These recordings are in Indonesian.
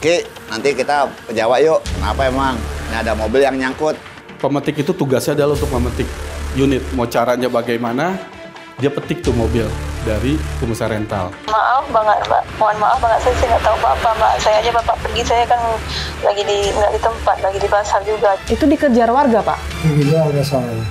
Ki, nanti kita ke Jawa yuk. Kenapa emang? Ini ada mobil yang nyangkut. Pemetik itu tugasnya adalah untuk memetik unit. Mau caranya bagaimana, dia petik tuh mobil dari pengusaha rental. Maaf banget, Mbak. Mohon maaf banget, saya nggak tahu apa-apa, Mbak. Saya aja Bapak pergi, saya kan lagi nggak di tempat, lagi di pasar juga. Itu dikejar warga, Pak? Dikejar warga saya.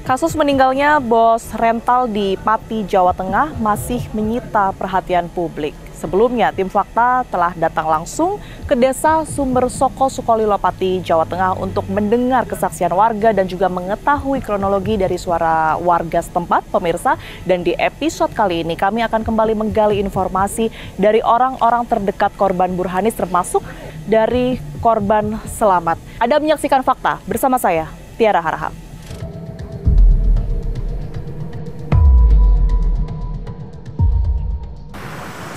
Kasus meninggalnya bos rental di Pati, Jawa Tengah masih menyita perhatian publik. Sebelumnya, tim Fakta telah datang langsung ke desa Sumbersoko, Sukolilo, Pati, Jawa Tengah untuk mendengar kesaksian warga dan juga mengetahui kronologi dari suara warga setempat, pemirsa. Dan di episode kali ini kami akan kembali menggali informasi dari orang-orang terdekat korban Burhanis, termasuk dari korban selamat. Anda menyaksikan Fakta bersama saya, Tiara Harahap.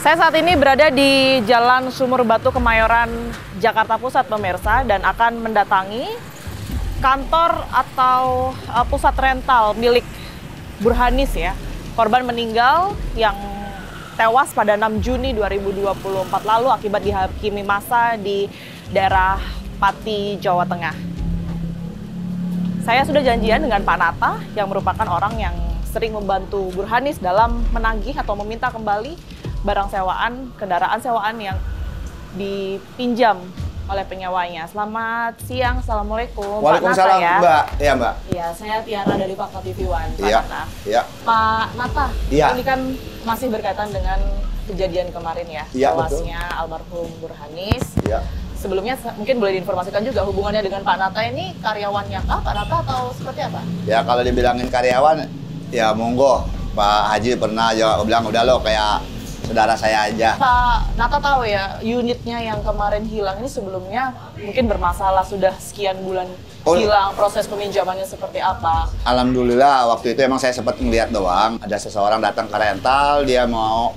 Saya saat ini berada di Jalan Sumur Batu, Kemayoran, Jakarta Pusat, pemirsa, dan akan mendatangi kantor atau pusat rental milik Burhanis ya. Korban meninggal yang tewas pada 6 Juni 2024 lalu akibat dihakimi massa di daerah Pati, Jawa Tengah. Saya sudah janjian dengan Pak Nata yang merupakan orang yang sering membantu Burhanis dalam menagih atau meminta kembali barang sewaan, kendaraan sewaan yang dipinjam oleh penyewanya. Selamat siang, Assalamualaikum. Waalaikumsalam, Pak Nata, ya. Mbak. Iya, Mbak. Iya, saya Tiara dari Fakta TV One, Pak Iya, Nata. iya. Pak Nata, Iya. ini kan masih berkaitan dengan kejadian kemarin ya, Iya, tewasnya almarhum Burhanis. Iya. Sebelumnya mungkin boleh diinformasikan juga hubungannya dengan Pak Nata ini karyawannya kah, Pak Nata, atau seperti apa? Ya kalau dibilangin karyawan, ya monggo. Pak Haji pernah juga bilang, udah lo kayak saudara saya aja. Pak Nata tahu ya, unitnya yang kemarin hilang ini sebelumnya mungkin bermasalah, sudah sekian bulan hilang, proses peminjamannya seperti apa? Alhamdulillah, waktu itu emang saya sempat ngeliat doang. Ada seseorang datang ke rental, dia mau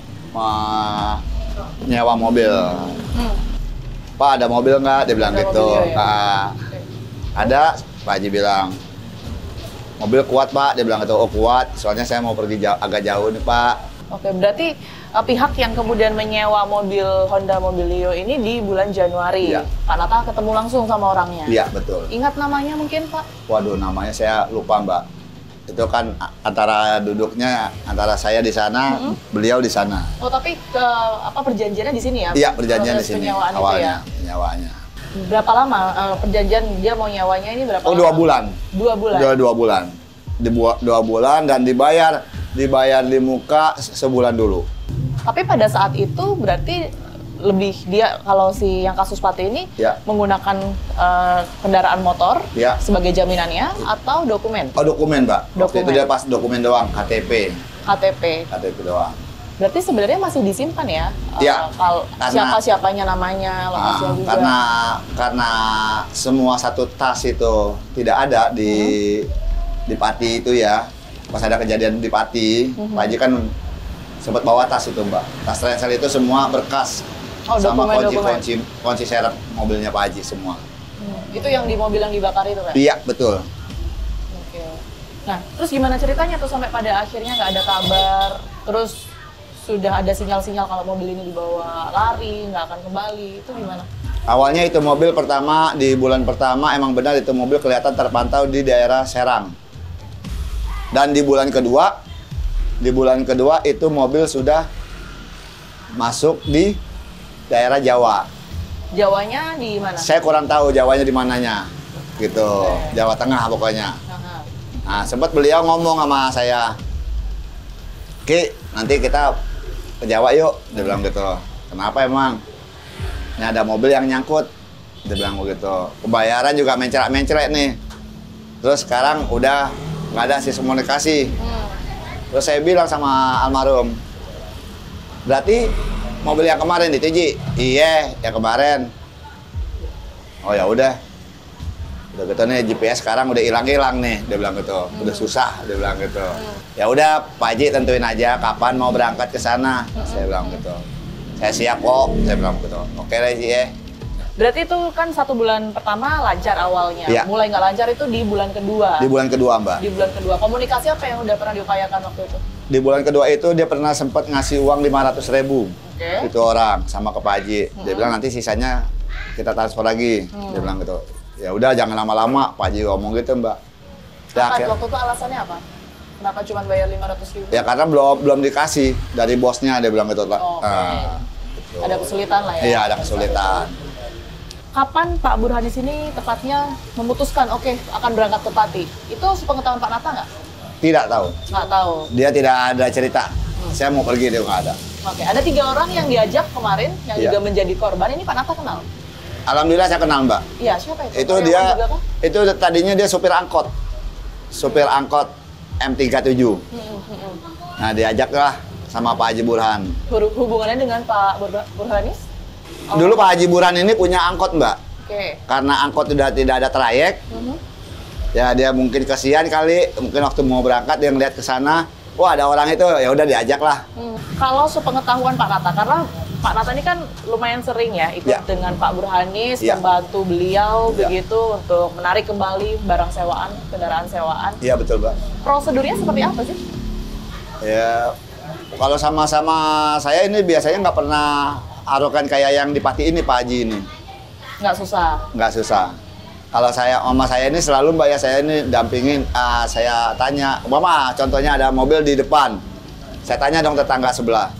nyewa mobil. Pak, ada mobil nggak? Dia bilang Ada gitu. mobil, ya? Ada, Pak Haji bilang. Mobil kuat, Pak. Dia bilang gitu, oh kuat, soalnya saya mau pergi agak jauh nih, Pak. Oke, berarti pihak yang kemudian menyewa mobil Honda Mobilio ini di bulan Januari. Iya. Pak Nata ketemu langsung sama orangnya. Iya, betul. Ingat namanya mungkin, Pak? Waduh, namanya saya lupa, Mbak. Itu kan antara duduknya antara saya di sana, beliau di sana. Oh, tapi perjanjiannya di sini ya? Iya, perjanjian di Proses sini penyewaan awalnya, itu ya? penyewaannya. Berapa lama perjanjian dia mau nyewanya ini berapa Oh, lama? 2 bulan. 2 bulan? 2 bulan. 2 bulan dan dibayar di muka sebulan dulu. Tapi pada saat itu berarti lebih dia, kalau si yang kasus Pati ini Ya. menggunakan kendaraan motor Ya. sebagai jaminannya atau dokumen? Oh, dokumen, Mbak. Waktu Dokumen. itu dia pas dokumen doang, KTP KTP. doang. Berarti sebenarnya masih disimpan ya? Ya, Kalau karena- siapa-siapanya namanya, lokasinya juga. Karena semua satu tas itu tidak ada di Pati itu ya. Pas ada kejadian di Pati, Pak Haji kan sempat bawa tas itu, Mbak. Tas ransel itu semua berkas. Oh, sama dokumen-dokumen. kunci serep mobilnya Pak Haji semua. Itu yang di mobil yang dibakar itu kan? Iya, betul. Oke. Nah, terus gimana ceritanya tuh sampai pada akhirnya nggak ada kabar, terus sudah ada sinyal-sinyal kalau mobil ini dibawa lari, nggak akan kembali, itu gimana? Awalnya itu mobil pertama, di bulan pertama emang benar itu mobil kelihatan terpantau di daerah Serang. Dan di bulan kedua itu mobil sudah masuk di daerah Jawa. Jawanya di mana? Saya kurang tahu Jawanya di mananya, gitu. Jawa Tengah pokoknya. Aha. Nah, sempat beliau ngomong sama saya, Ki, nanti kita ke Jawa yuk, dia bilang gitu. kenapa emang? Ini ada mobil yang nyangkut. Dia bilang begitu. Pembayaran juga mencret-mencret nih. Terus sekarang udah nggak ada sistem komunikasi. Terus saya bilang sama almarhum, berarti mobil yang kemarin dituji? Iya, yang kemarin. Oh ya udah gitu nih GPS sekarang udah hilang nih, dia bilang gitu. Udah susah, dia bilang gitu. Ya udah, Pak Haji tentuin aja kapan mau berangkat ke sana. Saya bilang gitu. Saya siap kok, saya bilang gitu. Oke deh Ji ya. Berarti itu kan 1 bulan pertama lancar awalnya. Iya. Mulai nggak lancar itu di bulan kedua. Di bulan kedua Mbak. Di bulan kedua. Komunikasi apa yang udah pernah diupayakan waktu itu? Di bulan kedua itu dia pernah sempat ngasih uang 500.000. Oke. Itu orang sama ke Pak Haji. Dia bilang nanti sisanya kita transfer lagi. Dia bilang gitu. Ya udah jangan lama-lama, Pak Haji ngomong gitu Mbak. Ya, Waktu itu alasannya apa? Kenapa cuma bayar 500.000? ya karena belum dikasih dari bosnya, dia bilang gitu. Oh, oke. Gitu. Ada kesulitan lah ya? Iya, ada kesulitan. Kapan Pak Burhanis ini tepatnya memutuskan oke akan berangkat ke Pati? Itu sepengetahuan Pak Nata nggak? Tidak tahu. Nggak tahu. Dia tidak ada cerita. Saya mau pergi, dia nggak ada. Oke, ada 3 orang yang diajak kemarin yang Iya. juga menjadi korban. Ini Pak Nata kenal? Alhamdulillah saya kenal Mbak. Iya, siapa itu? Itu Karyawan dia, juga kah? itu tadinya dia supir angkot. Supir angkot M37. Nah diajaklah sama Pak Haji Burhan. Hubungannya dengan Pak Burhanis? Oh. Dulu Pak Haji Burhan ini punya angkot Mbak. Oke. Karena angkot sudah tidak ada trayek, ya dia mungkin kasihan kali, mungkin waktu mau berangkat dia ngeliat ke sana, wah ada orang itu, ya udah diajak lah. Kalau sepengetahuan Pak Nata, karena Pak Nata ini kan lumayan sering ya ikut Ya. dengan Pak Burhanis, Ya. membantu beliau Ya. begitu untuk menarik kembali barang sewaan, kendaraan sewaan. Iya betul Mbak. Prosedurnya seperti apa sih? Ya kalau sama-sama saya ini biasanya nggak pernah arogan kayak yang di Pati ini Pak Haji ini. Nggak susah. Nggak susah. Kalau saya, oma saya ini selalu Mbak ya, saya ini dampingin, saya tanya, Mama contohnya ada mobil di depan. Saya tanya dong tetangga sebelah.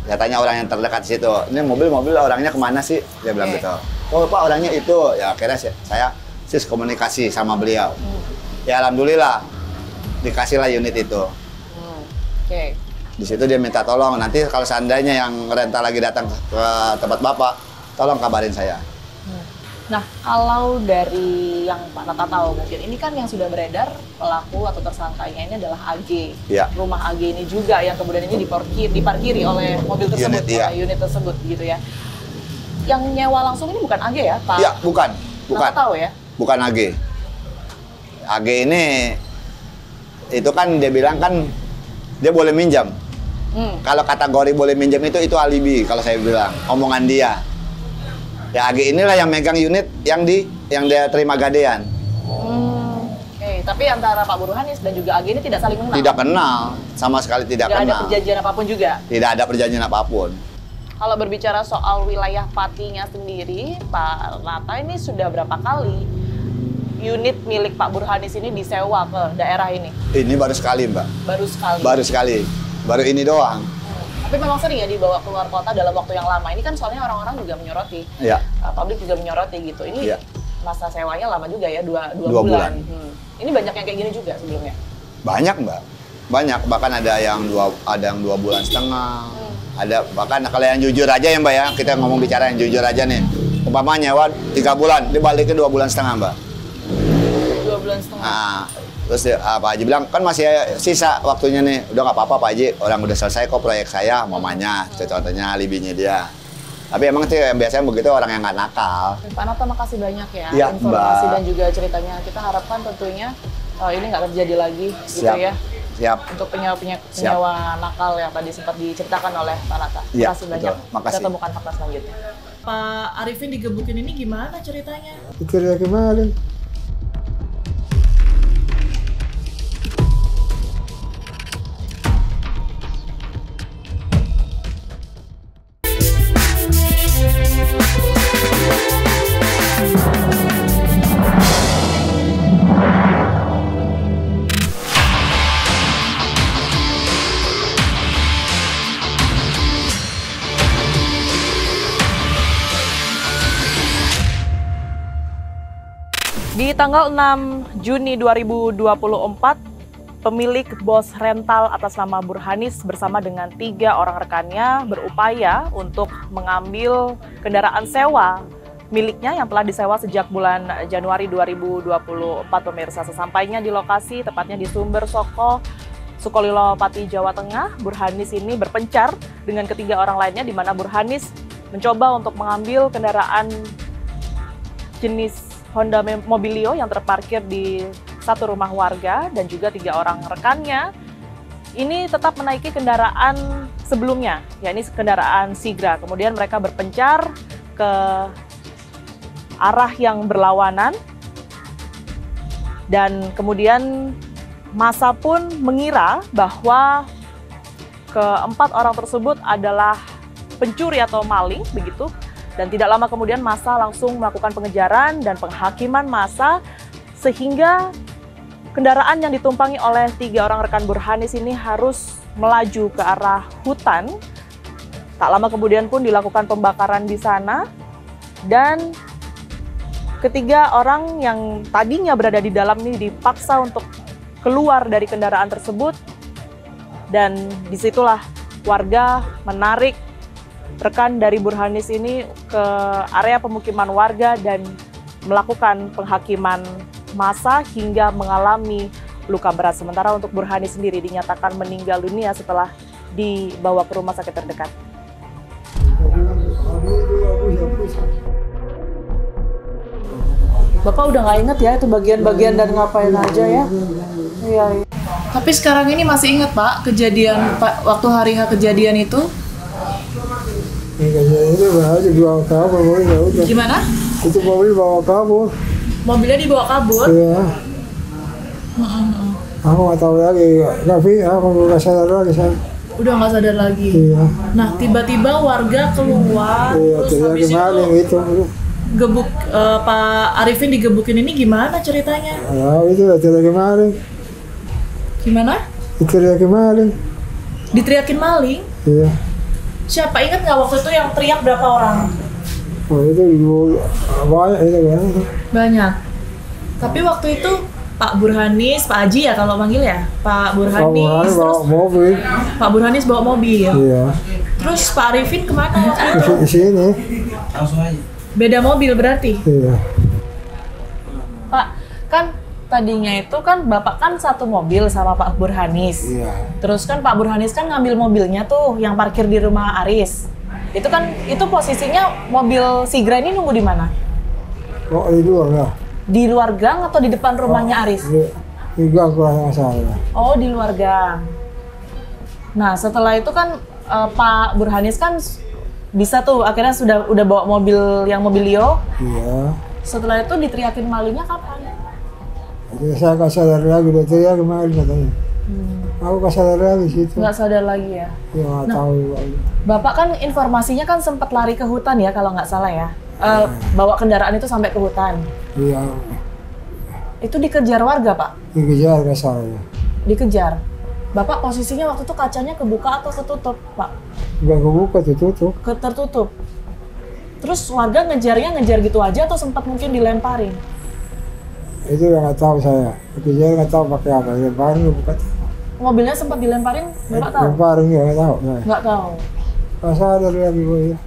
Saya tanya orang yang terdekat di situ, ini mobil orangnya kemana sih? Dia bilang gitu. Oh Pak orangnya itu. Ya akhirnya saya komunikasi sama beliau. Ya alhamdulillah dikasihlah unit itu. Oke. Di situ dia minta tolong, nanti kalau seandainya yang rental lagi datang ke tempat Bapak, tolong kabarin saya. Nah, kalau dari yang Pak Nata tahu mungkin, ini kan yang sudah beredar pelaku atau tersangkanya ini adalah AG. Iya. Rumah AG ini juga yang kemudian ini diparkiri oleh mobil tersebut, Unit, iya. oleh unit tersebut gitu ya. Yang nyewa langsung ini bukan AG ya, Pak? Iya, bukan. Nata tahu ya? Bukan AG. AG ini, itu kan dia bilang kan, dia boleh minjam. Kalau kategori boleh minjam itu alibi kalau saya bilang, omongan dia. Ya AG inilah yang megang unit yang dia terima gadean. Oke, tapi antara Pak Burhanis dan juga AG ini tidak saling mengenal? Tidak kenal, sama sekali tidak Tidak ada kenal. perjanjian apapun juga? Tidak ada perjanjian apapun. Kalau berbicara soal wilayah Patinya sendiri, Pak Nata ini sudah berapa kali unit milik Pak Burhanis ini disewa ke daerah ini? Ini baru sekali Mbak, Baru sekali? baru sekali. Baru ini doang. Tapi memang sering ya dibawa keluar kota dalam waktu yang lama. Ini kan soalnya orang-orang juga menyoroti, Ya, publik juga menyoroti gitu. Ini Iya. masa sewanya lama juga ya, dua Dua bulan. Ini banyak yang kayak gini juga sebelumnya? banyak Mbak. Banyak, bahkan ada yang 2 bulan setengah. Ada bahkan kalau yang jujur aja ya Mbak ya, kita ngomong bicara yang jujur aja nih. Umpama nyewa 3 bulan, dibalikin 2 bulan setengah Mbak. 2 bulan setengah? Nah, terus Pak Haji bilang, kan masih sisa waktunya nih. Udah nggak apa-apa Pak Haji, orang udah selesai kok proyek saya, mamanya. Itu contohnya alibinya dia. Tapi emang sih biasanya begitu orang yang nggak nakal. Pak Nata makasih banyak ya, Ya, informasi Mbak. dan juga ceritanya. Kita harapkan tentunya ini nggak terjadi lagi gitu Siap. ya. Siap. Untuk penyewa nakal yang tadi sempat diceritakan oleh Pak Nata. Terima Iya, kasih banyak. betul. Makasih. Kita temukan fakta selanjutnya. Pak Arifin digebukin ini gimana ceritanya? Cerita kemarin. Di tanggal 6 Juni 2024, pemilik bos rental atas nama Burhanis bersama dengan 3 orang rekannya berupaya untuk mengambil kendaraan sewa miliknya yang telah disewa sejak bulan Januari 2024 pemirsa. Sesampainya di lokasi, tepatnya di Sumber Soko, Sukolilo, Pati, Jawa Tengah, Burhanis ini berpencar dengan ketiga orang lainnya, di mana Burhanis mencoba untuk mengambil kendaraan jenis Honda Mobilio yang terparkir di satu rumah warga, dan juga 3 orang rekannya ini tetap menaiki kendaraan sebelumnya, yakni kendaraan Sigra. Kemudian mereka berpencar ke arah yang berlawanan, dan kemudian massa pun mengira bahwa keempat orang tersebut adalah pencuri atau maling begitu, dan tidak lama kemudian massa langsung melakukan pengejaran dan penghakiman massa, sehingga kendaraan yang ditumpangi oleh 3 orang rekan Burhanis ini harus melaju ke arah hutan. Tak lama kemudian pun dilakukan pembakaran di sana, dan ketiga orang yang tadinya berada di dalam ini dipaksa untuk keluar dari kendaraan tersebut, dan disitulah warga menarik rekan dari Burhanis ini ke area pemukiman warga dan melakukan penghakiman massa hingga mengalami luka berat. Sementara untuk Burhanis sendiri dinyatakan meninggal dunia setelah dibawa ke rumah sakit terdekat. Bapak udah nggak inget ya itu bagian-bagian dan ngapain aja ya? Iya. Tapi sekarang ini masih inget Pak kejadian waktu hari H kejadian itu? Kejadian itu berarti dibawa kabur, ya udah. Gimana? Itu mobil bawa kabur. Mobilnya dibawa kabur? Iya. Aku nggak tahu lagi, tapi aku nggak sadar lagi saya. Udah nggak sadar lagi. Iya. Nah tiba-tiba warga keluar, Iya, terus habis itu gebuk Pak Arifin digebukin ini gimana ceritanya? Ya itu teriakin maling. Gimana? Teriakin maling. Diteriakin maling? Iya. Siapa ingat nggak waktu itu yang teriak berapa orang? Oh itu banyak itu kan. Banyak. Tapi waktu itu Pak Burhanis, Pak Haji ya kalau manggil ya, Pak Burhanis, bawa mobil. Pak Burhanis bawa mobil. Iya. Terus Pak Arifin kemana waktu itu? Di sini. Beda mobil berarti? Iya. Pak, kan tadinya itu kan Bapak kan satu mobil sama Pak Burhanis. Iya. Terus kan Pak Burhanis kan ngambil mobilnya tuh yang parkir di rumah Aris. Itu kan, itu posisinya mobil Sigra ini nunggu di mana? Oh di luar lah. Di luar gang atau di depan rumahnya Aris? Di gang kurang masalah. Oh di luar gang. Nah setelah itu kan Pak Burhanis kan bisa tuh akhirnya udah bawa mobil yang Mobilio. Iya. Setelah itu diteriakin malingnya kapan? Jadi saya nggak sadar lagi, dia teriak maling katanya. Aku nggak sadar lagi situ. Nggak sadar lagi ya? Ya nggak tahu. Bapak kan informasinya kan sempat lari ke hutan ya kalau nggak salah ya? Bawa kendaraan itu sampai ke hutan. Iya. Itu dikejar warga Pak? Dikejar nggak salah. Dikejar. Bapak posisinya waktu itu kacanya kebuka atau ketutup Pak? Nggak kebuka, tertutup. Tertutup. Terus warga ngejar gitu aja atau sempat mungkin dilemparin? Itu yang nggak tahu saya. Dikejar nggak tahu pakai apa. Lemparin bukan. Mobilnya sempat dilemparin, Bapak tahu? Lemparin nggak tahu. Nggak tahu. Nggak sadar lagi ya.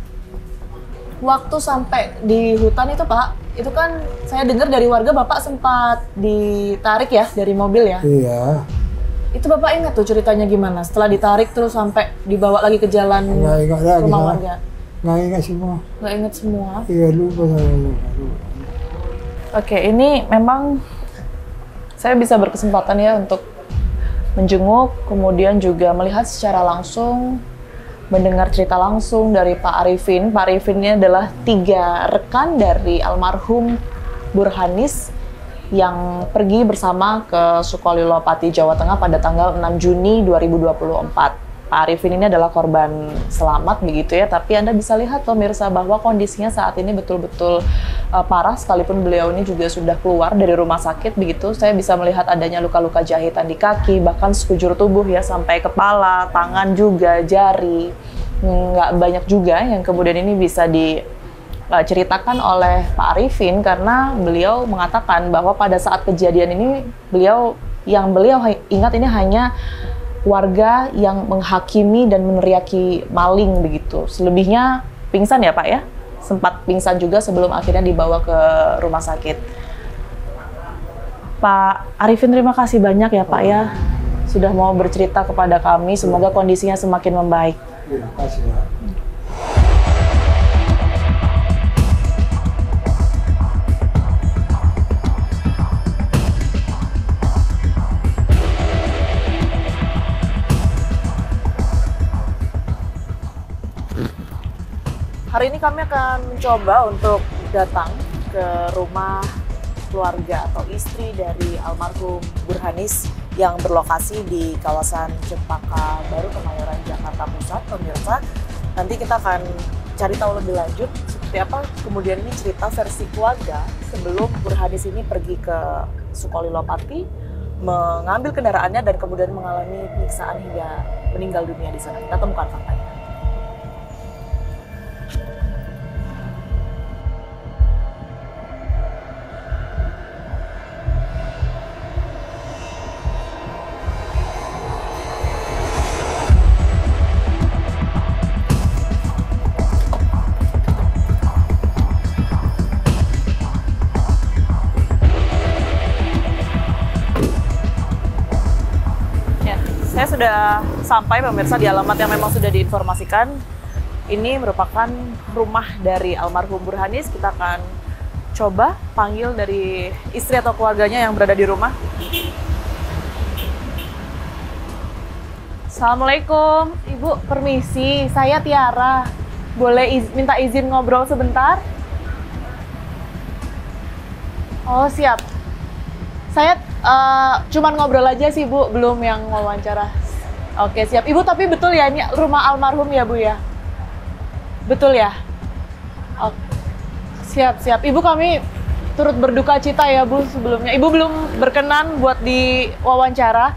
Waktu sampai di hutan itu Pak, itu kan saya dengar dari warga Bapak sempat ditarik ya dari mobil ya? Iya. Itu Bapak ingat tuh ceritanya gimana? Setelah ditarik terus sampai dibawa lagi ke jalan Nggak ingat lagi, rumah saya. warga? Nggak ingat semua. Nggak ingat semua? Iya lupa saya. Lupa. Oke, ini memang saya bisa berkesempatan ya untuk menjenguk, kemudian juga melihat secara langsung, mendengar cerita langsung dari Pak Arifin. Pak Arifin ini adalah 3 rekan dari almarhum Burhanis yang pergi bersama ke Sukolilo, Pati, Jawa Tengah pada tanggal 6 Juni 2024. Pak Arifin ini adalah korban selamat begitu ya, tapi Anda bisa lihat pemirsa bahwa kondisinya saat ini betul-betul parah, sekalipun beliau ini juga sudah keluar dari rumah sakit begitu. Saya bisa melihat adanya luka-luka jahitan di kaki, bahkan sekujur tubuh ya, sampai kepala, tangan juga, jari. Nggak banyak juga yang kemudian ini bisa diceritakan oleh Pak Arifin, karena beliau mengatakan bahwa pada saat kejadian ini beliau yang beliau ingat ini hanya warga yang menghakimi dan meneriaki maling begitu. Selebihnya pingsan ya Pak ya? Sempat pingsan juga sebelum akhirnya dibawa ke rumah sakit. Pak Arifin, terima kasih banyak ya Pak ya, sudah mau bercerita kepada kami. Semoga kondisinya semakin membaik. Terima kasih ya. Hari ini kami akan mencoba untuk datang ke rumah keluarga atau istri dari almarhum Burhanis yang berlokasi di kawasan Cempaka Baru, Kemayoran, Jakarta Pusat, pemirsa. Nanti kita akan cari tahu lebih lanjut seperti apa kemudian ini cerita versi keluarga sebelum Burhanis ini pergi ke Sukolilo-Pati, mengambil kendaraannya dan kemudian mengalami penyiksaan hingga meninggal dunia di sana. Kita temukan faktanya. Saya sudah sampai pemirsa di alamat yang memang sudah diinformasikan. Ini merupakan rumah dari almarhum Burhanis. Kita akan coba panggil dari istri atau keluarganya yang berada di rumah. Assalamualaikum, Ibu, permisi. Saya Tiara. Boleh minta izin ngobrol sebentar? Oh, siap. Saya cuman ngobrol aja sih Bu, belum yang wawancara. Oke, siap. Ibu, tapi betul ya ini rumah almarhum ya Bu ya? Betul ya? Oke. Siap. Ibu, kami turut berduka cita ya Bu sebelumnya. Ibu belum berkenan buat diwawancara?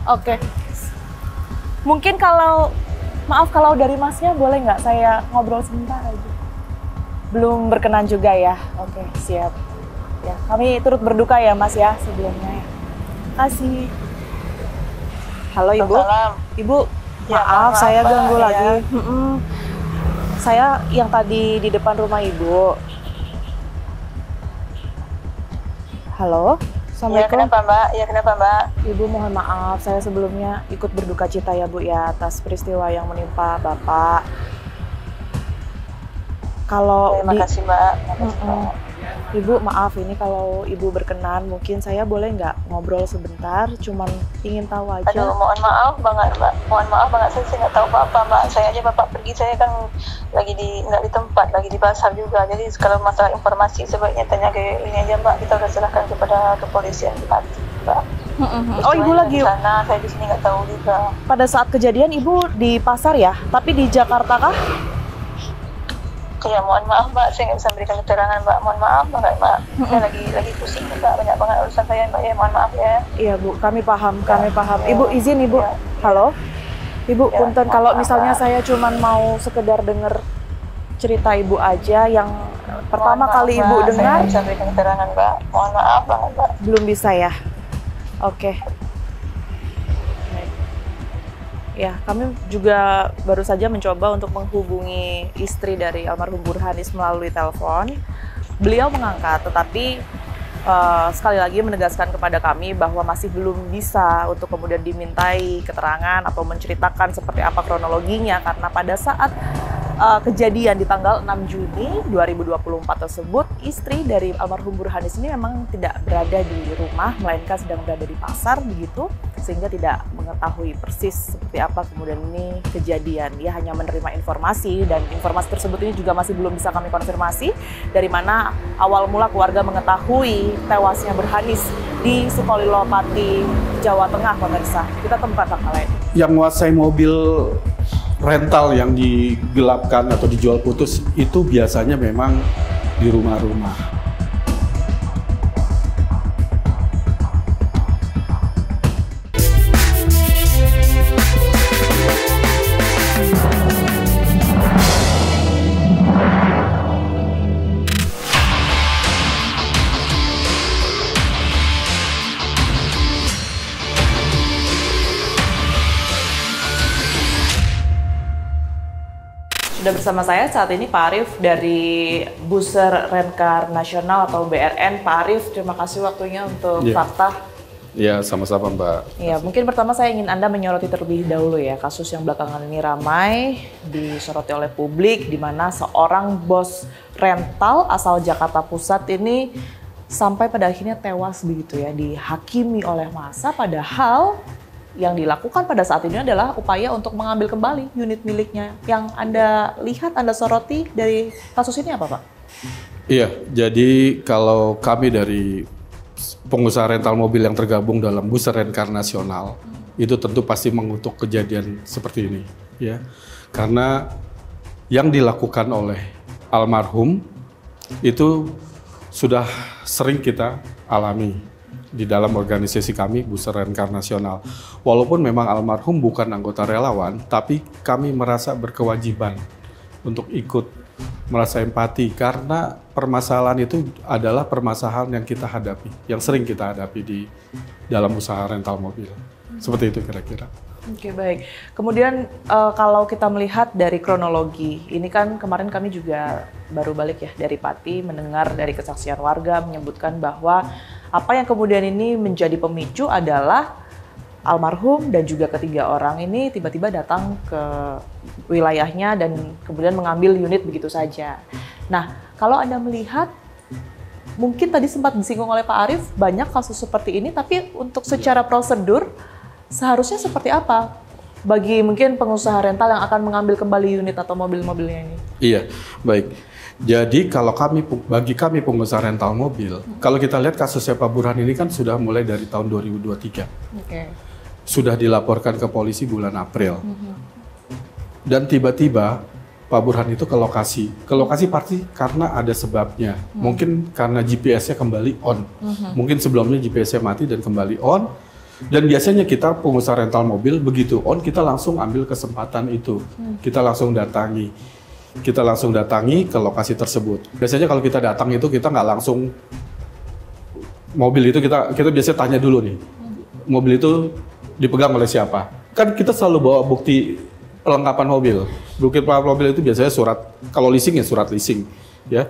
Oke. Mungkin maaf kalau dari Masnya boleh nggak saya ngobrol sebentar aja? Belum berkenan juga ya? Oke, siap. Ya, kami turut berduka ya Mas ya sebelumnya ya. Kasih. Halo Ibu. Salam. Ibu, Ya, maaf saya Mbak, ganggu ya. lagi. Saya yang tadi di depan rumah Ibu. Halo. Ya, Assalamualaikum. kenapa Mbak? Ya, kenapa Mbak? Ibu, mohon maaf, saya sebelumnya ikut berduka cita ya Bu ya atas peristiwa yang menimpa Bapak. Kalau Terima kasih Mbak. Terima kasih, Mbak. Ibu, maaf ini kalau Ibu berkenan, mungkin saya boleh nggak ngobrol sebentar, cuman ingin tahu aja. Aduh, mohon maaf banget Mbak. Mohon maaf banget, saya nggak tahu apa-apa Mbak. Saya aja Bapak pergi, saya kan lagi nggak di tempat, lagi di pasar juga. Jadi kalau masalah informasi sebaiknya tanya ke ini aja Mbak. Kita udah serahkan kepada kepolisian di Pati Mbak. Oh, Ibu lagi di sana, saya di sini nggak tahu juga. pada saat kejadian Ibu di pasar ya, tapi di Jakarta kah? Ya, mohon maaf Mbak, saya nggak bisa berikan keterangan Mbak. Mohon maaf banget Mbak. Saya lagi pusing Mbak, banyak banget urusan saya Mbak ya. Mohon maaf ya. Iya Bu, kami paham. Ibu izin Ibu. Ya. Halo. Ibu, Ya, punten mohon kalau maaf, misalnya Mbak. saya cuman mau sekedar dengar cerita Ibu aja yang pertama Mohon kali maaf, Ibu Mbak. Saya dengar, nggak bisa berikan keterangan Mbak. Mohon maaf banget Mbak. belum bisa ya. Oke. Baik. Ya, kami juga baru saja mencoba untuk menghubungi istri dari almarhum Burhanis melalui telepon. Beliau mengangkat, tetapi sekali lagi menegaskan kepada kami bahwa masih belum bisa untuk kemudian dimintai keterangan atau menceritakan seperti apa kronologinya, karena pada saat kejadian di tanggal 6 Juni 2024 tersebut, istri dari almarhum Burhanis ini memang tidak berada di rumah, melainkan sedang berada di pasar begitu, sehingga tidak mengetahui persis seperti apa kemudian ini kejadian. Dia hanya menerima informasi, dan informasi tersebut ini juga masih belum bisa kami konfirmasi dari mana awal mula keluarga mengetahui tewasnya Burhanis di Sukolilo-Pati, Jawa Tengah, pemirsa. Kita temukan fakta lain. Yang menguasai mobil rental yang digelapkan atau dijual putus itu biasanya memang di rumah-rumah. Sudah bersama saya saat ini Pak Arief dari Buser Rencar Nasional atau BRN. Pak Arief, terima kasih waktunya untuk fakta. Ya, sama-sama Mbak. Ya, mungkin pertama saya ingin Anda menyoroti terlebih dahulu ya kasus yang belakangan ini ramai disoroti oleh publik, di mana seorang bos rental asal Jakarta Pusat ini sampai pada akhirnya tewas begitu ya, dihakimi oleh massa, padahal yang dilakukan pada saat ini adalah upaya untuk mengambil kembali unit miliknya. Yang Anda lihat, Anda soroti dari kasus ini apa, Pak? Iya, jadi kalau kami dari pengusaha rental mobil yang tergabung dalam Buser Rencar Nasional, itu tentu pasti mengutuk kejadian seperti ini, ya. Karena yang dilakukan oleh almarhum itu sudah sering kita alami di dalam organisasi kami, Buser Rencar Nasional. Walaupun memang almarhum bukan anggota relawan, tapi kami merasa berkewajiban untuk ikut merasa empati, karena permasalahan itu adalah permasalahan yang kita hadapi, yang sering kita hadapi di dalam usaha rental mobil. Seperti itu kira-kira. Oke, baik. Kemudian kalau kita melihat dari kronologi, ini kan kemarin kami juga baru balik ya dari Pati, mendengar dari kesaksian warga menyebutkan bahwa apa yang kemudian ini menjadi pemicu adalah almarhum dan juga ketiga orang ini tiba-tiba datang ke wilayahnya dan kemudian mengambil unit begitu saja. Nah, kalau Anda melihat, mungkin tadi sempat disinggung oleh Pak Arief, banyak kasus seperti ini, tapi untuk secara prosedur, seharusnya seperti apa bagi mungkin pengusaha rental yang akan mengambil kembali unit atau mobil-mobilnya ini? Iya, baik. Jadi kalau bagi kami pengusaha rental mobil, kalau kita lihat kasusnya Pak Burhan ini kan sudah mulai dari tahun 2023. Okay. Sudah dilaporkan ke polisi bulan April. Dan tiba-tiba Pak Burhan itu ke lokasi. Ke lokasi pasti karena ada sebabnya. Mungkin karena GPS-nya kembali on. Mungkin sebelumnya GPS-nya mati dan kembali on. Dan biasanya kita pengusaha rental mobil begitu on, kita langsung ambil kesempatan itu. Kita langsung datangi. Kita langsung datangi ke lokasi tersebut. Biasanya kalau kita datang itu kita nggak langsung mobil itu kita biasanya tanya dulu nih. Mobil itu dipegang oleh siapa? Kan kita selalu bawa bukti perlengkapan mobil. Bukti perlengkapan mobil itu biasanya surat, kalau leasing ya surat leasing, ya,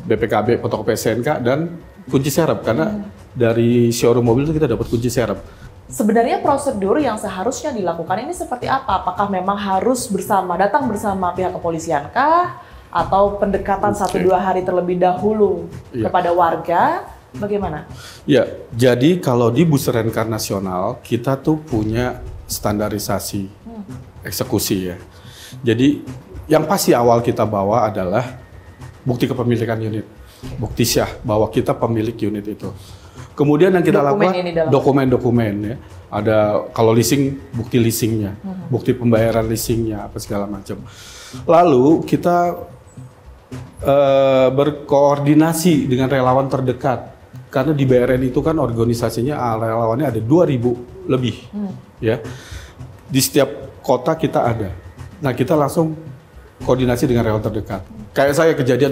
BPKB, fotokopi SNK, dan kunci serep. Karena dari showroom mobil itu kita dapat kunci serep. Sebenarnya prosedur yang seharusnya dilakukan ini seperti apa? Apakah memang harus datang bersama pihak kepolisian kah? Atau pendekatan 1-2 hari terlebih dahulu kepada warga? Bagaimana? Ya, jadi kalau di Buser Rencar Nasional kita tuh punya standarisasi eksekusi ya. Jadi yang pasti awal kita bawa adalah bukti kepemilikan unit, bukti syah bahwa kita pemilik unit itu. Kemudian yang kita lakukan dokumen-dokumen ya. Ada kalau leasing, bukti leasingnya, bukti pembayaran leasingnya, apa segala macam. Lalu kita berkoordinasi dengan relawan terdekat. Karena di BRN itu kan organisasinya relawannya ada 2.000 lebih, ya. Di setiap kota kita ada. Nah, kita langsung koordinasi dengan relawan terdekat. Kayak saya kejadian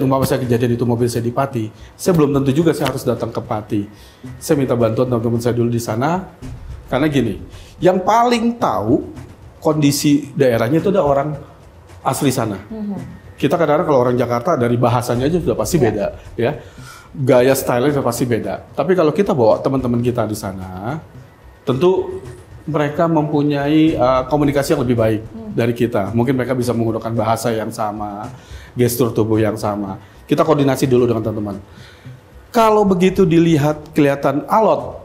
itu mobil saya di Pati, saya belum tentu juga saya harus datang ke Pati. Saya minta bantuan teman-teman saya dulu di sana, karena gini, yang paling tahu kondisi daerahnya itu ada orang asli sana. Kita kadang-kadang kalau orang Jakarta dari bahasanya aja sudah pasti beda, ya. Gaya stylenya pasti beda. Tapi kalau kita bawa teman-teman kita di sana, tentu mereka mempunyai komunikasi yang lebih baik dari kita. Mungkin mereka bisa menggunakan bahasa yang sama, gestur tubuh yang sama. Kita koordinasi dulu dengan teman-teman. Kalau begitu dilihat kelihatan alot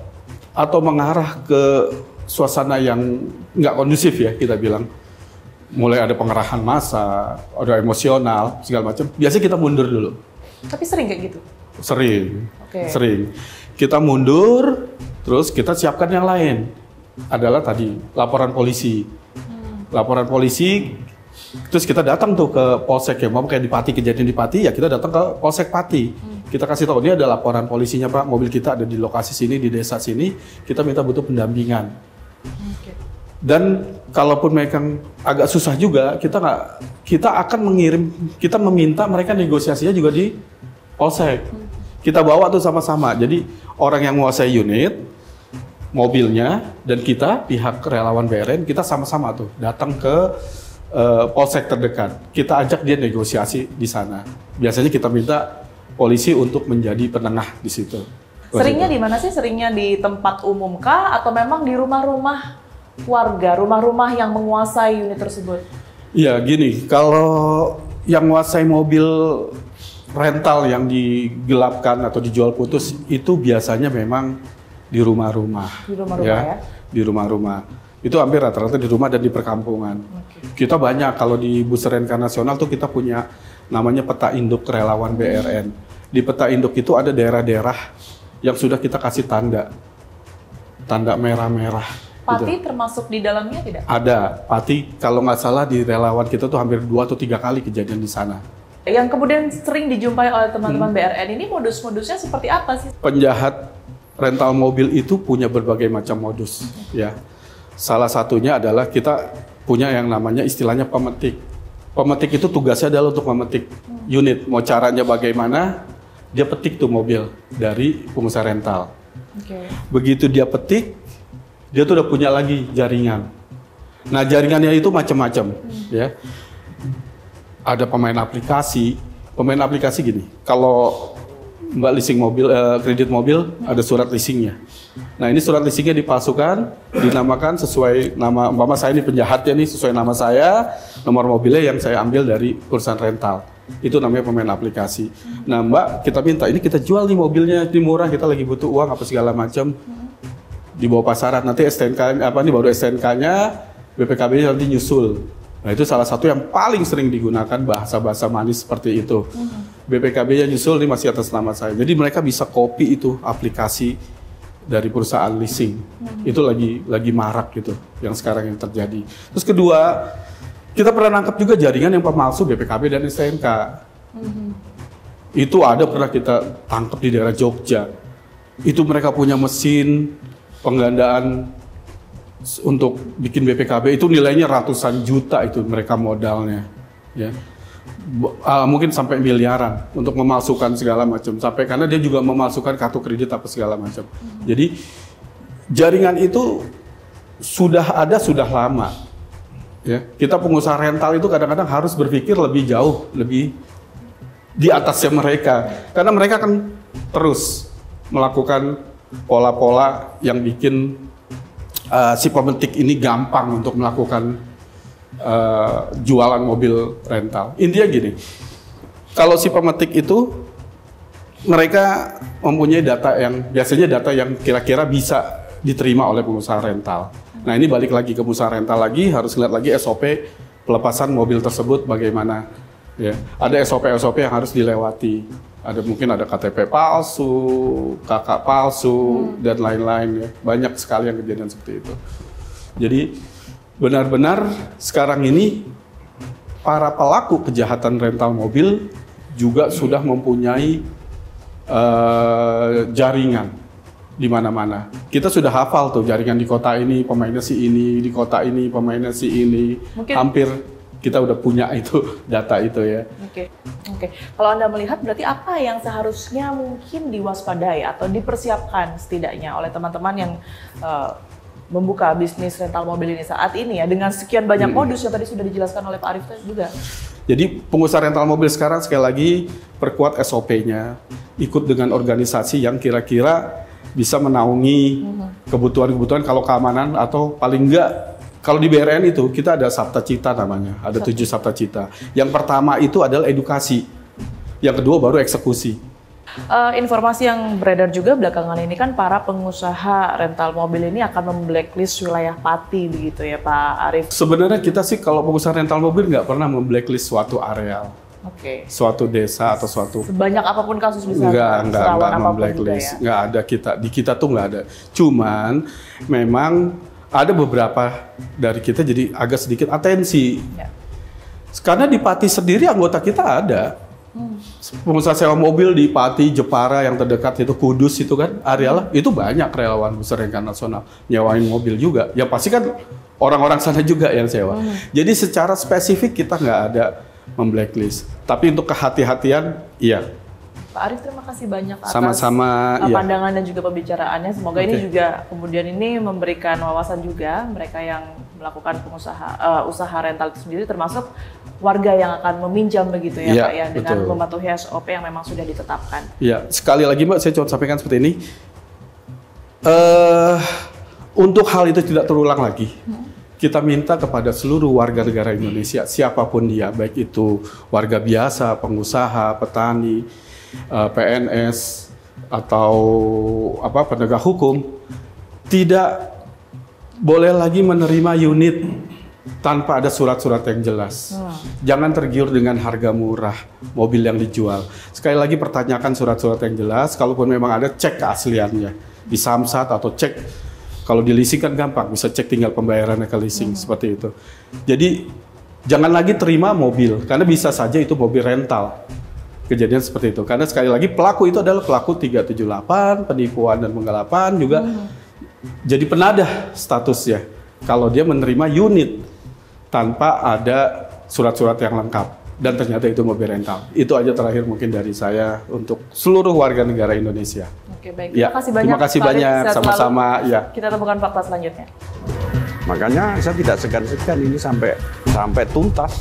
atau mengarah ke suasana yang nggak kondusif ya, kita bilang, mulai ada pengerahan massa, ada emosional, segala macam. Biasanya kita mundur dulu. Tapi sering kayak gitu? Sering. Kita mundur, terus kita siapkan yang lain. Adalah tadi laporan polisi. Laporan polisi, terus kita datang tuh ke Polsek ya, mau kayak di Pati, kejadian di Pati ya kita datang ke Polsek Pati. Kita kasih tahu, ini ada laporan polisinya Pak, mobil kita ada di lokasi sini, di desa sini, kita minta butuh pendampingan. Dan kalaupun mereka agak susah juga, kita akan kita meminta mereka negosiasinya juga di Polsek. Kita bawa tuh sama-sama. Jadi orang yang menguasai unit, mobilnya, dan kita pihak relawan BRN, kita sama-sama tuh datang ke polsek terdekat. Kita ajak dia negosiasi di sana. Biasanya kita minta polisi untuk menjadi penengah di situ. Seringnya di mana sih? Seringnya di tempat umum kah atau memang di rumah-rumah warga, rumah-rumah yang menguasai unit tersebut? Iya, gini, kalau yang menguasai mobil rental yang digelapkan atau dijual putus itu biasanya memang di rumah-rumah. Di rumah-rumah ya? Di rumah-rumah. Itu hampir rata-rata di rumah dan di perkampungan. Kita banyak, kalau di Bus Renka Nasional tuh kita punya namanya peta induk relawan BRN. Di peta induk itu ada daerah-daerah yang sudah kita kasih tanda merah-merah. Pati gitu. termasuk di dalamnya tidak? Ada, Pati kalau nggak salah di relawan kita tuh hampir 2 atau 3 kali kejadian di sana. Yang kemudian sering dijumpai oleh teman-teman BRN ini modus-modusnya seperti apa sih? Penjahat rental mobil itu punya berbagai macam modus, ya. Salah satunya adalah kita punya yang namanya istilahnya pemetik. Pemetik itu tugasnya adalah untuk memetik unit. Mau caranya bagaimana? Dia petik tuh mobil dari pengusaha rental. Begitu dia petik, dia tuh udah punya lagi jaringan. Nah, jaringannya itu macam-macam, ya. Ada pemain aplikasi gini. Kalau Mbak leasing mobil, kredit mobil, ada surat leasingnya. Nah, ini surat leasingnya dipalsukan, dinamakan sesuai nama, umpama saya ini penjahatnya nih, sesuai nama saya, nomor mobilnya yang saya ambil dari perusahaan rental. Itu namanya pemain aplikasi. Nah, Mbak, kita minta, ini kita jual nih mobilnya, ini murah, kita lagi butuh uang, apa segala macam. Di bawah pasaran, nanti STNK, baru STNK-nya, BPKB-nya nanti nyusul. Nah, itu salah satu yang paling sering digunakan bahasa-bahasa manis seperti itu. BPKB-nya nyusul, ini masih atas nama saya. Jadi mereka bisa copy itu aplikasi dari perusahaan leasing. Itu lagi marak gitu, yang sekarang yang terjadi. Terus kedua, kita pernah nangkep juga jaringan yang pemalsu BPKB dan STNK. Itu ada pernah kita tangkap di daerah Jogja. Itu mereka punya mesin penggandaan untuk bikin BPKB, itu nilainya ratusan juta itu mereka modalnya, ya. Mungkin sampai miliaran untuk memalsukan segala macam, sampai karena dia juga memalsukan kartu kredit apa segala macam. Jadi jaringan itu sudah ada sudah lama, ya. Kita pengusaha rental itu kadang-kadang harus berpikir lebih jauh, lebih di atasnya mereka, karena mereka kan terus melakukan pola-pola yang bikin si pemetik ini gampang untuk melakukan jualan mobil rental. Intinya gini, kalau si pemetik itu mereka mempunyai data yang biasanya data yang kira-kira bisa diterima oleh pengusaha rental. Nah, ini balik lagi ke pengusaha rental lagi, harus lihat lagi SOP pelepasan mobil tersebut bagaimana. Ya, ada SOP yang harus dilewati. Mungkin ada KTP palsu, KK palsu, dan lain-lain, ya. Banyak sekali yang kejadian seperti itu. Jadi benar-benar sekarang ini para pelaku kejahatan rental mobil juga sudah mempunyai jaringan di mana-mana. Kita sudah hafal tuh jaringan di kota ini pemainnya si ini, di kota ini pemainnya si ini. Mungkin hampir kita udah punya itu data itu, ya. Oke. Kalau Anda melihat berarti apa yang seharusnya mungkin diwaspadai atau dipersiapkan setidaknya oleh teman-teman yang membuka bisnis rental mobil ini saat ini, ya, dengan sekian banyak modus yang tadi sudah dijelaskan oleh Pak Arief juga. Jadi pengusaha rental mobil sekarang sekali lagi perkuat SOP-nya, ikut dengan organisasi yang kira-kira bisa menaungi kebutuhan-kebutuhan kalau keamanan, atau paling enggak kalau di BRN itu kita ada Sabta Cita namanya, ada 7 Sabta Cita. Yang pertama itu adalah edukasi, yang kedua baru eksekusi. Informasi yang beredar juga belakangan ini kan para pengusaha rental mobil ini akan memblacklist wilayah Pati, begitu ya Pak Arief? Sebenarnya kita sih kalau pengusaha rental mobil nggak pernah memblacklist suatu areal, suatu desa atau suatu. Sebanyak apapun kasus bisa. Nggak memblacklist, nggak ada di kita tuh nggak ada. Cuman memang ada beberapa dari kita jadi agak sedikit atensi. Karena di Pati sendiri anggota kita ada. Pengusaha sewa mobil di Pati, Jepara yang terdekat itu, Kudus itu kan, areal itu banyak relawan Bus Renka Nasional nyewain mobil juga. Ya pasti kan orang-orang sana juga yang sewa. Jadi secara spesifik kita nggak ada memblacklist. Tapi untuk kehati-hatian, iya. Pak Arief, terima kasih banyak atas pandangan dan juga pembicaraannya. Semoga ini juga kemudian ini memberikan wawasan juga mereka yang melakukan usaha rental itu sendiri, termasuk warga yang akan meminjam begitu ya, Pak ya, dengan betul. mematuhi SOP yang memang sudah ditetapkan. Ya, sekali lagi Mbak, saya coba sampaikan seperti ini. Untuk hal itu tidak terulang lagi, kita minta kepada seluruh warga negara Indonesia, siapapun dia, baik itu warga biasa, pengusaha, petani, PNS, atau penegak hukum, tidak boleh lagi menerima unit tanpa ada surat-surat yang jelas. Jangan tergiur dengan harga murah mobil yang dijual. Sekali lagi pertanyakan surat-surat yang jelas, kalaupun memang ada, cek keasliannya di Samsat atau cek. Kalau di leasing kan gampang, bisa cek tinggal pembayarannya ke leasing, seperti itu. Jadi jangan lagi terima mobil, karena bisa saja itu mobil rental. Kejadian seperti itu. Karena sekali lagi pelaku itu adalah pelaku 378, penipuan dan penggelapan juga jadi penadah statusnya. Kalau dia menerima unit tanpa ada surat-surat yang lengkap. Dan ternyata itu mobil rental. Itu aja terakhir mungkin dari saya untuk seluruh warga negara Indonesia. Oke, baik. Ya, Terima kasih banyak. terima kasih Pak Arif. banyak. Sehat Sama-sama. selalu. Ya. Kita temukan fakta selanjutnya. Makanya saya tidak segan-segan ini sampai tuntas.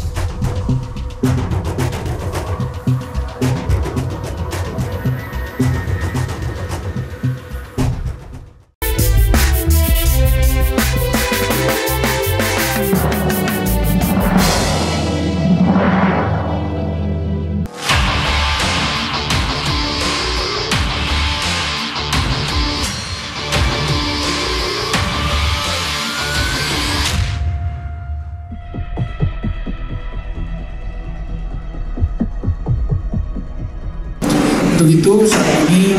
Untuk itu saat ini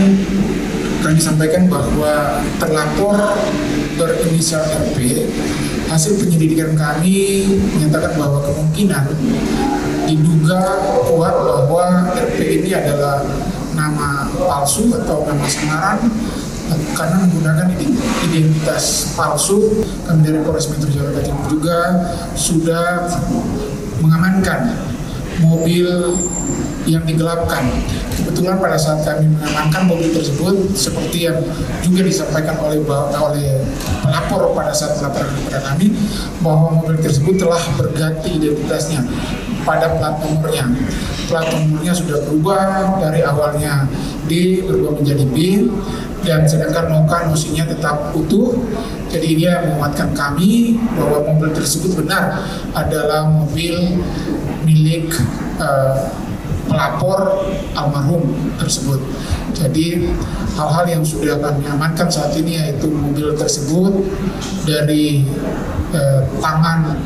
kami sampaikan bahwa terlapor berinisial RP, hasil penyelidikan kami menyatakan bahwa kemungkinan diduga kuat bahwa RP ini adalah nama palsu atau nama samaran karena menggunakan identitas palsu. Kami dari Polres Metro Jakarta Timur juga sudah mengamankan mobil yang digelapkan. Kebetulan pada saat kami mengamankan mobil tersebut, seperti yang juga disampaikan oleh pelapor pada saat melaporkan kepada kami, bahwa mobil tersebut telah berganti identitasnya pada plat nomornya. Plat nomornya sudah berubah, dari awalnya D berubah menjadi B, dan sedangkan nosinya tetap utuh. Jadi ini yang menguatkan kami bahwa mobil tersebut benar adalah mobil milik pelapor almarhum tersebut. Jadi hal-hal yang sudah kami amankan saat ini yaitu mobil tersebut dari tangan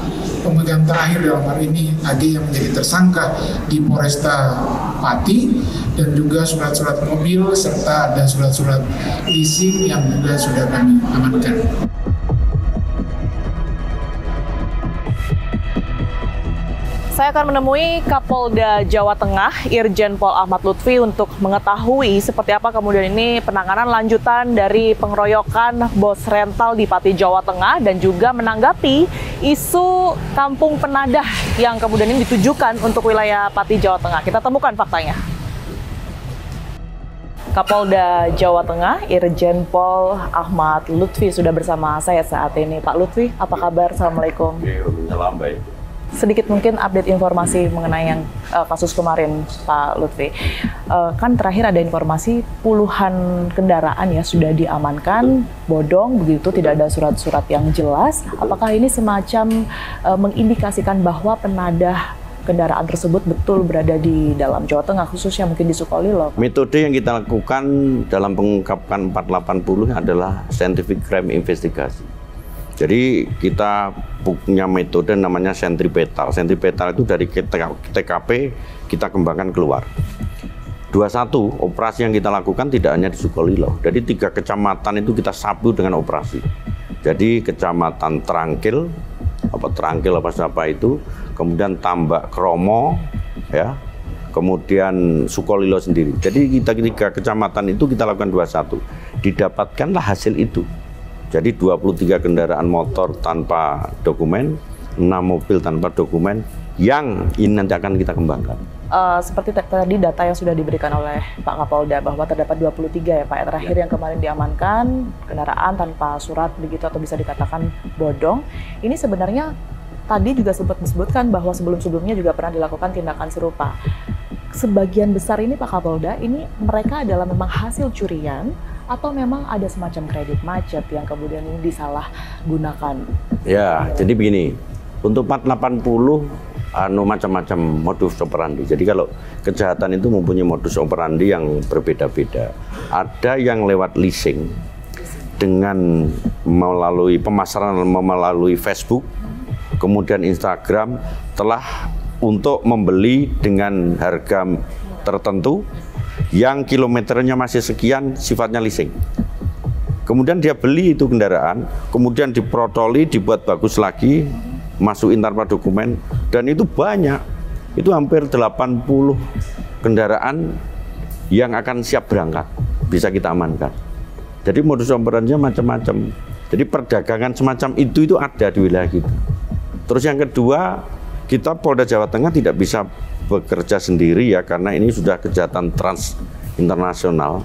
pemegang terakhir dalam hal ini AG yang menjadi tersangka di Polresta Pati, dan juga surat-surat mobil serta ada surat-surat leasing yang juga sudah kami amankan. Saya akan menemui Kapolda Jawa Tengah, Irjen Pol Ahmad Lutfi, untuk mengetahui seperti apa kemudian ini penanganan lanjutan dari pengeroyokan bos rental di Pati, Jawa Tengah, dan juga menanggapi isu kampung penadah yang kemudian ini ditujukan untuk wilayah Pati, Jawa Tengah. Kita temukan faktanya. Kapolda Jawa Tengah, Irjen Pol Ahmad Lutfi sudah bersama saya saat ini. Pak Lutfi, apa kabar? Assalamualaikum. Salam baik. Sedikit mungkin update informasi mengenai yang kasus kemarin, Pak Lutfi. Kan terakhir ada informasi puluhan kendaraan ya sudah diamankan, bodong begitu, tidak ada surat-surat yang jelas. Apakah ini semacam mengindikasikan bahwa penadah kendaraan tersebut betul berada di dalam Jawa Tengah, khususnya mungkin di Sukolilo? Metode yang kita lakukan dalam pengungkapan 480 adalah scientific crime investigation. Jadi kita punya metode namanya sentripetal. Sentripetal itu dari TKP kita kembangkan keluar. 21, operasi yang kita lakukan tidak hanya di Sukolilo. Jadi 3 kecamatan itu kita sapu dengan operasi. Jadi kecamatan Trangkil apa itu, kemudian Tambak Kromo, ya, kemudian Sukolilo sendiri. Jadi kita 3 kecamatan itu kita lakukan 21. Didapatkanlah hasil itu. Jadi 23 kendaraan motor tanpa dokumen, mobil tanpa dokumen yang ini nanti akan kita kembangkan. Seperti tadi data yang sudah diberikan oleh Pak Kapolda bahwa terdapat 23 ya Pak terakhir yang kemarin diamankan kendaraan tanpa surat begitu atau bisa dikatakan bodong. Ini sebenarnya tadi juga sempat disebutkan bahwa sebelum-sebelumnya juga pernah dilakukan tindakan serupa. Sebagian besar ini Pak Kapolda, ini mereka adalah memang hasil curian atau memang ada semacam kredit macet yang kemudian ini disalahgunakan? Ya, jadi begini, untuk 480 macam-macam modus operandi. Jadi kalau kejahatan itu mempunyai modus operandi yang berbeda-beda. Ada yang lewat leasing dengan melalui pemasaran melalui Facebook, kemudian Instagram telah untuk membeli dengan harga tertentu yang kilometernya masih sekian, sifatnya leasing. Kemudian dia beli itu kendaraan, kemudian diprotoli, dibuat bagus lagi, masukin tanpa dokumen, dan itu banyak, itu hampir 80 kendaraan yang akan siap berangkat, bisa kita amankan. Jadi modus operandinya macam-macam. Jadi perdagangan semacam itu ada di wilayah kita. Terus yang kedua, kita Polda Jawa Tengah tidak bisa bekerja sendiri ya, karena ini sudah kejahatan trans internasional.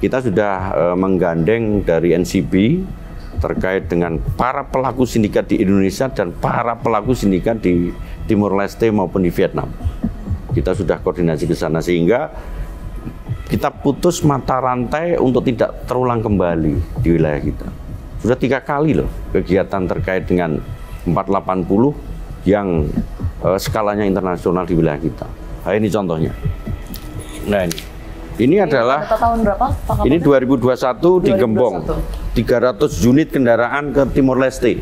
Kita sudah menggandeng dari NCB terkait dengan para pelaku sindikat di Indonesia dan para pelaku sindikat di Timur Leste maupun di Vietnam. Kita sudah koordinasi ke sana sehingga kita putus mata rantai untuk tidak terulang kembali di wilayah kita. Sudah 3 kali loh kegiatan terkait dengan 480 yang skalanya internasional di wilayah kita. Nah, ini contohnya. Nah, ini adalah tahun berapa, Pak Kapolda? Ini 2021 di Gembong. 300 unit kendaraan ke Timur Leste.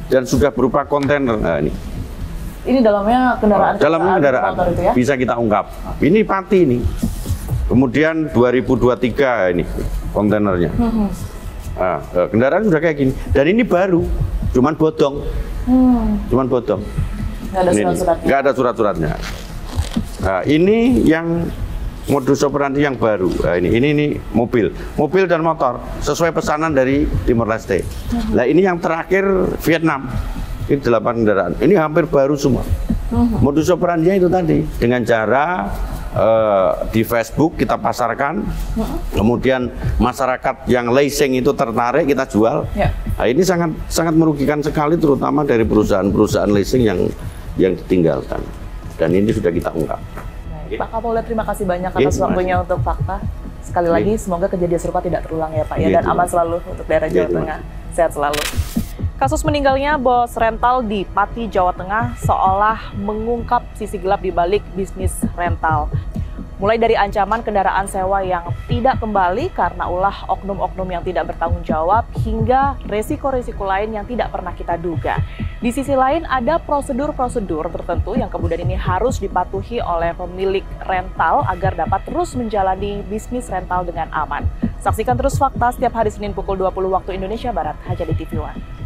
Dan sudah berupa kontainer. Nah, ini dalamnya kendaraan. Dalamnya kendaraan. Itu ya? Bisa kita ungkap. Ini Pati ini. Kemudian 2023 ini kontainernya. Nah, kendaraan sudah kayak gini. Dan ini baru, cuman bodong. Cuman bodong. Nggak ada surat-suratnya. Nggak ada surat-suratnya. Nah, ini yang modus operandi yang baru. Nah, ini mobil dan motor sesuai pesanan dari Timor Leste. Nah, ini yang terakhir Vietnam. Ini 8 kendaraan. Ini hampir baru semua. Modus operandinya itu tadi dengan cara di Facebook kita pasarkan, kemudian masyarakat yang leasing itu tertarik kita jual. Nah, ini sangat merugikan sekali, terutama dari perusahaan-perusahaan leasing yang ditinggalkan. Dan ini sudah kita ungkap. Pak Kapolda, terima kasih banyak atas waktunya untuk fakta. Sekali lagi, semoga kejadian serupa tidak terulang ya Pak, ya, dan aman selalu untuk daerah Jawa Tengah. Sehat selalu. Kasus meninggalnya bos rental di Pati, Jawa Tengah seolah mengungkap sisi gelap di balik bisnis rental. Mulai dari ancaman kendaraan sewa yang tidak kembali karena ulah oknum-oknum yang tidak bertanggung jawab, hingga resiko-resiko lain yang tidak pernah kita duga. Di sisi lain ada prosedur-prosedur tertentu yang kemudian ini harus dipatuhi oleh pemilik rental agar dapat terus menjalani bisnis rental dengan aman. Saksikan terus fakta setiap hari Senin pukul 20 waktu Indonesia Barat, hanya di TV One.